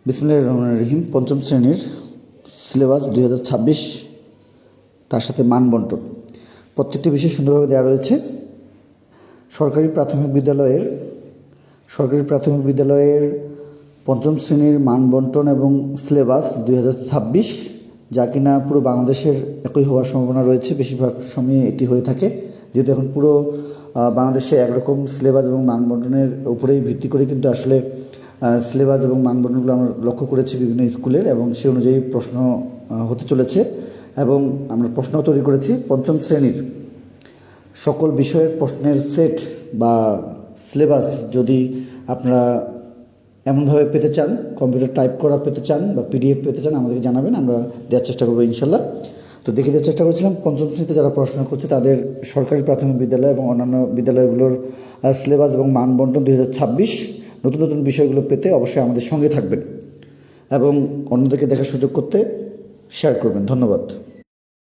বিসমিল্লাহির রহমানির রহিম। পঞ্চম শ্রেণীর সিলেবাস 2026, তার সাথে মান বন্টন প্রত্যেকটি বিষয় সুন্দরভাবে দেওয়া রয়েছে। সরকারি প্রাথমিক বিদ্যালয়ের পঞ্চম শ্রেণীর মান বন্টন এবং সিলেবাস 2026, যা কিনা পুরো বাংলাদেশের একই হওয়ার সম্ভাবনা রয়েছে। বেশিরভাগ সময়ে এটি হয়ে থাকে, যেহেতু এখন পুরো বাংলাদেশে একরকম সিলেবাস এবং মান বন্টনের উপরেই ভিত্তি করে কিন্তু আসলে সিলেবাস এবং মানবন্টনগুলো আমরা লক্ষ্য করেছি বিভিন্ন স্কুলের, এবং সে অনুযায়ী প্রশ্ন হতে চলেছে। এবং আমরা প্রশ্ন তৈরি করেছি পঞ্চম শ্রেণীর সকল বিষয়ের প্রশ্নের সেট বা সিলেবাস যদি আপনারা এমনভাবে পেতে চান, কম্পিউটার টাইপ করা পেতে চান বা পিডিএফ পেতে চান, আমাদেরকে জানাবেন, আমরা দেওয়ার চেষ্টা করবো ইনশাল্লাহ। তো দেখে দেওয়ার চেষ্টা করছিলাম পঞ্চম শ্রেণীতে যারা পড়াশোনা করছে তাদের সরকারি প্রাথমিক বিদ্যালয় এবং অন্যান্য বিদ্যালয়গুলোর সিলেবাস এবং মান বন্টন 2026 নতুন নতুন বিষয়গুলো পেতে অবশ্যই আমাদের সঙ্গে থাকবেন এবং অন্যদেরকে দেখার সুযোগ করতে শেয়ার করবেন। ধন্যবাদ।